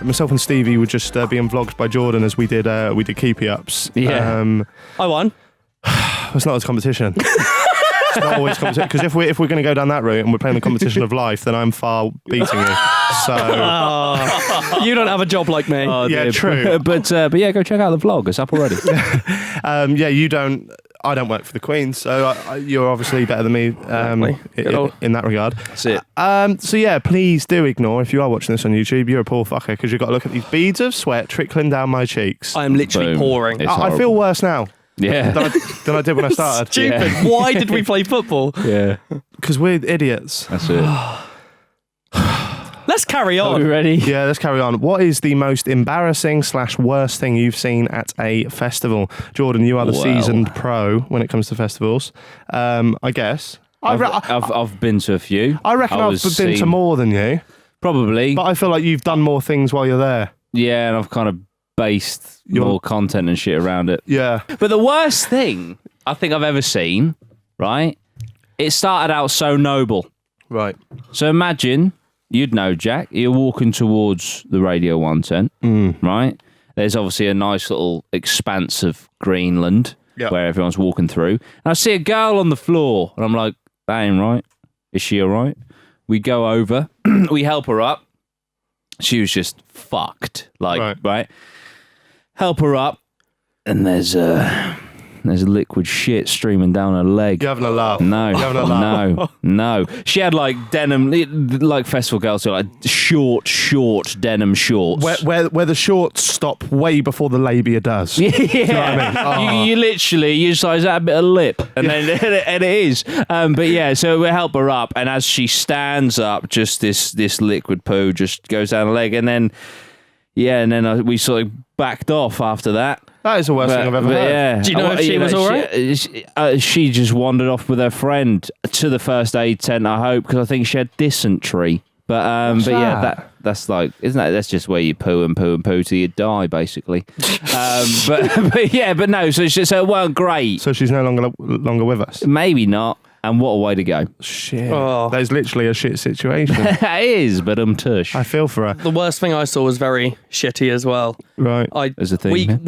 myself and Stevie were just being vlogged by Jordan as we did keepy ups. Yeah. I won. It's not a competition. It's not always competition, because if we're going to go down that route and we're playing the competition of life, then I'm far beating you. So You don't have a job like me. yeah, true. But yeah, go check out the vlog. It's up already. Yeah, you don't. I don't work for the Queen, so you're obviously better than me in that regard. That's it. So yeah, please do ignore, if you are watching this on YouTube, you're a poor fucker, because you've got to look at these beads of sweat trickling down my cheeks. I am literally Boom. pouring. It's I feel worse now Yeah. than I did when I started. Stupid. Yeah. Why did we play football? Yeah. Because we're idiots. That's it. Let's carry Are we on. ready? Yeah, let's carry on. What is the most embarrassing / worst thing you've seen at a festival? Jordan, you are the Well. seasoned pro when it comes to festivals. I guess. I've been to a few. I reckon I've was been to seen- more than you, Probably. but I feel like you've done more things while you're there. Yeah, and I've kind of based more content and shit around it. Yeah. But the worst thing I think I've ever seen, right? It started out so noble. Right. So imagine, you'd know, Jack, you're walking towards the Radio 1 tent, right? There's obviously a nice little expanse of Greenland where everyone's walking through. And I see a girl on the floor, and I'm like, that ain't right. Is she all right? We go over, we help her up. She was just fucked. Like, right? Help her up, and there's a liquid shit streaming down her leg. You're having a laugh. No, You're having a laugh. no. She had like denim, like festival girls, so like short denim shorts. Where the shorts stop way before the labia does. Yeah, Do you know what I mean? you literally you size that a bit of lip, and then and it is. But yeah, so we help her up, and as she stands up, just this liquid poo just goes down her leg, and then we sort of backed off after that. That is the worst thing I've ever heard. Yeah. Do you know if she was all right? She just wandered off with her friend to the first aid tent, I hope, because I think she had dysentery. But yeah, that's like, isn't that? That's just where you poo and poo and poo till you die, basically. but no. So it weren't great. So she's no longer with us. Maybe not. And what a way to go. Shit. Oh. That is literally a shit situation. It is, but tush. I feel for her. The worst thing I saw was very shitty as well. Right. As a thing.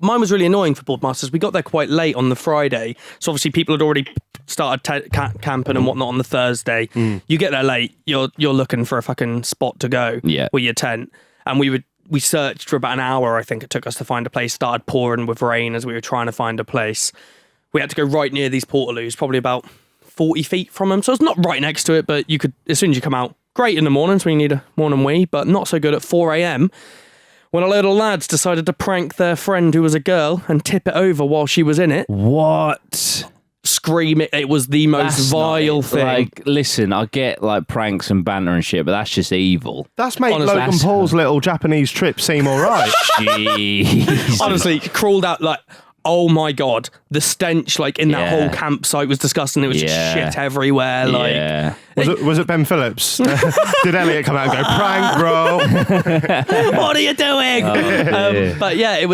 Mine was really annoying for Boardmasters. We got there quite late on the Friday, so obviously people had already started camping and whatnot on the Thursday. You get there late, you're looking for a fucking spot to go with your tent, and we searched for about an hour. I think it took us to find a place. Started pouring with rain as we were trying to find a place. We had to go right near these portaloos, probably about 40 feet from them. So it's not right next to it, but you could, as soon as you come out, great in the mornings when you need a morning wee, but not so good at 4 a.m. when a load of lads decided to prank their friend who was a girl and tip it over while she was in it. What? Scream it. It was the most vile thing. Like, listen, I get like pranks and banter and shit, but that's just evil. That's made Honestly, Logan Paul's little Japanese trip seem all right. Jeez. Honestly, crawled out like, oh my God, the stench like in that whole campsite was disgusting. It was just shit everywhere. Like, Was it Ben Phillips? Did Elliot come out and go, prank, bro? what are you doing? But yeah,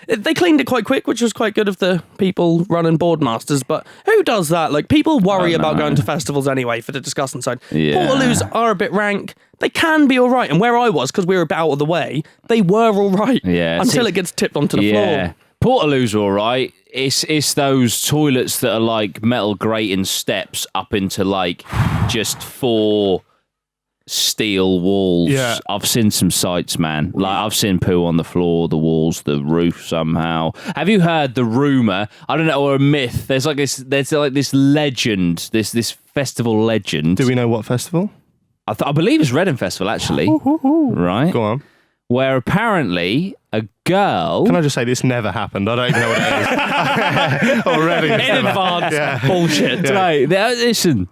they cleaned it quite quick, which was quite good of the people running Boardmasters. But who does that? Like, people worry about going to festivals anyway for the disgusting side. Yeah. Portaloos are a bit rank. They can be all right. And where I was, because we were a bit out of the way, they were all right. Yeah. Until it gets tipped onto the floor. Portaloos are all right. It's those toilets that are like metal grating steps up into like just 4 steel walls. Yeah. I've seen some sights, man. Like, I've seen poo on the floor, the walls, the roof somehow. Have you heard the rumor? I don't know, or a myth. There's like this legend, this festival legend. Do we know what festival? I believe it's Reading Festival, actually. Right? Go on. Where apparently a girl... Can I just say this never happened? I don't even know what it is. Already. In advance. Bullshit. Yeah. Right, listen.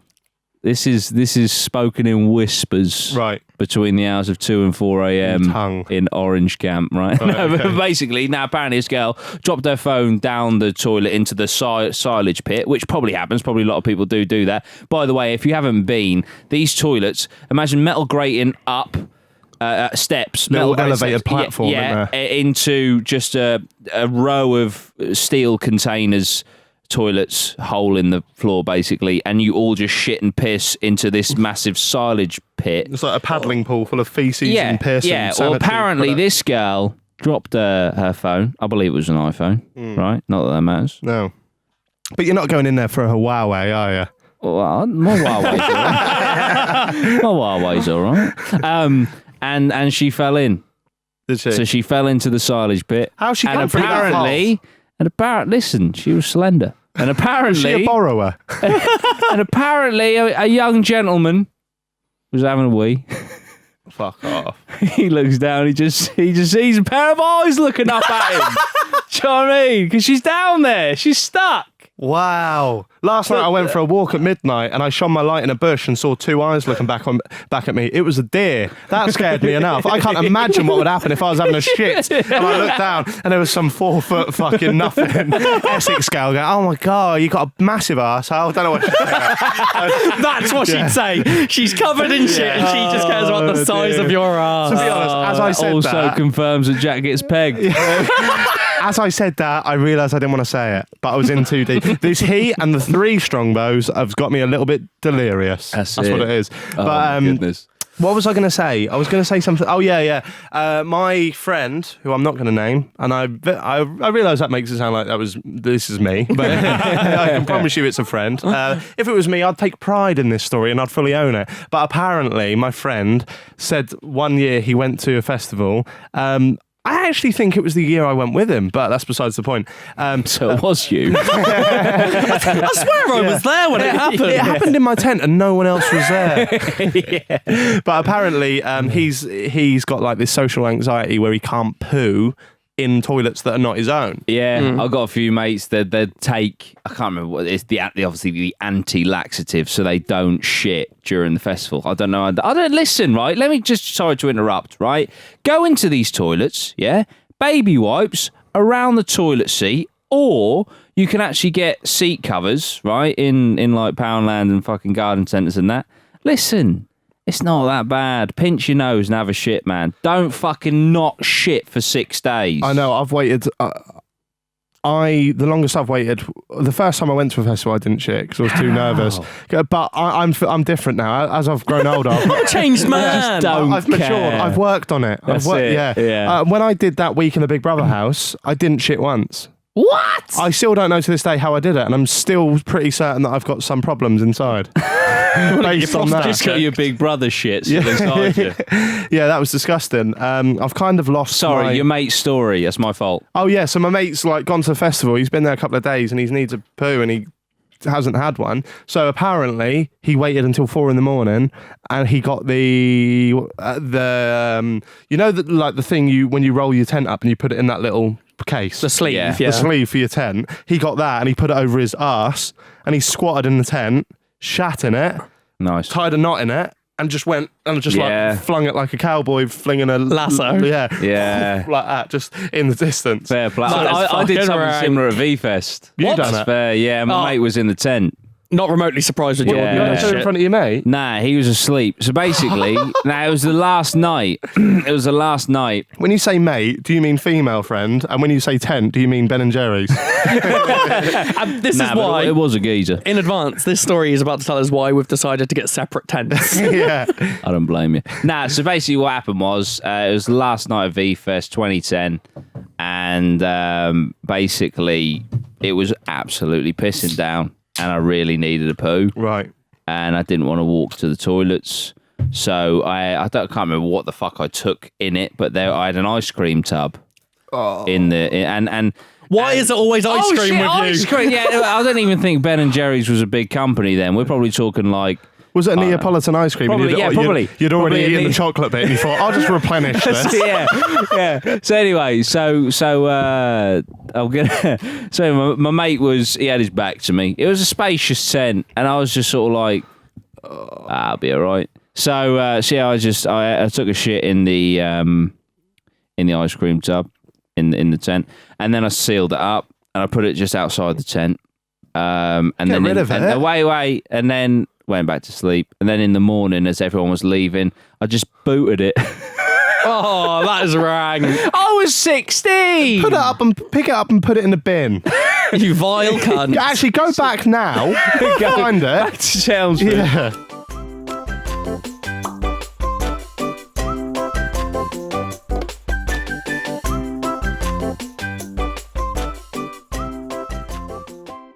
This is spoken in whispers, Right. between the hours of 2 and 4 a.m. in Orange Camp, right? No, okay. but basically, now apparently this girl dropped her phone down the toilet into the silage pit, which probably happens. Probably a lot of people do that. By the way, if you haven't been, these toilets, imagine metal grating up. Steps, Little metal elevated steps, platform, isn't there? into just a row of steel containers toilet's hole in the floor, basically, and you all just shit and piss into this massive silage pit. It's like a paddling pool full of feces and piss. Yeah, and well, apparently this girl dropped her phone. I believe it was an iPhone, right? Not that matters. No. But you're not going in there for a Huawei, are you? Well, my Huawei's all right. My Huawei's all right. And she fell in. Did she? So she fell into the silage pit. How's she? And apparently, listen, she was slender. And apparently, is she a borrower? And apparently, a young gentleman was having a wee. Fuck off. He looks down. He just sees a pair of eyes looking up at him. Do you know what I mean? Because she's down there. She's stuck. Wow. Last night I went for a walk at midnight and I shone my light in a bush and saw two eyes looking back at me. It was a deer. That scared me enough. I can't imagine what would happen if I was having a shit and I looked down and there was some 4 foot fucking nothing Essex girl going, oh my God, you got a massive arse. I don't know what she'd say. That's what she'd say. She's covered in shit and she just cares about the size of your arse. To be honest, as I said also that, confirms that Jack gets pegged. as I said that, I realised I didn't want to say it, but I was in too deep. This heat and the 3 Strongbows have got me a little bit delirious. That's what it is. Oh, but my goodness. What was I going to say? I was going to say something. Oh yeah. My friend, who I'm not going to name, and I realise that makes it sound like this is me, but I can promise you it's a friend. If it was me, I'd take pride in this story and I'd fully own it. But apparently, my friend said one year he went to a festival. I actually think it was the year I went with him, but that's besides the point. So it was you. I swear I was there when it happened. It happened in my tent and no one else was there. But apparently he's got like this social anxiety where he can't poo in toilets that are not his own. Yeah, I've got a few mates that they'd take, I can't remember what it is, obviously the anti-laxative, so they don't shit during the festival. I don't know. I don't listen, right? Let me just, sorry to interrupt, right? Go into these toilets, yeah? Baby wipes around the toilet seat, or you can actually get seat covers, right? In like Poundland and fucking garden centres and that. Listen. It's not that bad. Pinch your nose and have a shit, man. Don't fucking not shit for 6 days. I know, I've waited. The longest I've waited, the first time I went to a festival, I didn't shit because I was too nervous. But I'm different now. As I've grown older, I've changed, man. I've matured. I've worked on it. When I did that week in the Big Brother house, I didn't shit once. What? I still don't know to this day how I did it, and I'm still pretty certain that I've got some problems inside. Based on that. Just got your Big Brother shit inside you. Yeah, that was disgusting. I've kind of lost. Sorry, your mate's story. That's my fault. Oh yeah, so my mate's like gone to the festival. He's been there a couple of days, and he needs a poo, and he hasn't had one. So apparently, he waited until 4 a.m, and he got the the thing when you roll your tent up and you put it in that little case, the sleeve, the sleeve for your tent. He got that and he put it over his arse and he squatted in the tent, shat in it, nice, tied a knot in it, and just went and just like flung it like a cowboy flinging a lasso. Yeah, like that, just in the distance. Fair play. I did something similar at V-Fest. You done it? Fair, yeah. My mate was in the tent. Not remotely surprised with Jordan. You in front of your mate? Nah, he was asleep. So basically, it was the last night. It was the last night. When you say mate, do you mean female friend? And when you say tent, do you mean Ben and Jerry's? This is why it was a geezer. In advance, this story is about to tell us why we've decided to get separate tents. Yeah, I don't blame you. Nah, so basically, what happened was it was the last night of V-Fest 2010, and basically, it was absolutely pissing down. And I really needed a poo. Right. And I didn't want to walk to the toilets. So I can't remember what the fuck I took in it, but I had an ice cream tub. And why is it always ice cream with you? Ice cream. Yeah, I don't even think Ben and Jerry's was a big company then. We're probably talking like... Was it a Neapolitan ice cream? Probably, probably. You'd already eaten the chocolate bit and you thought, I'll just replenish this. yeah. So anyway, I'm gonna. So my mate he had his back to me. It was a spacious tent, and I was just sort of like, I'll be all right. So I took a shit in the ice cream tub in the tent, and then I sealed it up and I put it just outside the tent. And Get then rid of it. Away, and then went back to sleep. And then in the morning, as everyone was leaving, I just booted it. Oh, that is rang. I was 16. Put it up and pick it up and put it in the bin. You vile cunt. Actually, go back now. Find it. Back to Chelmsford. Yeah.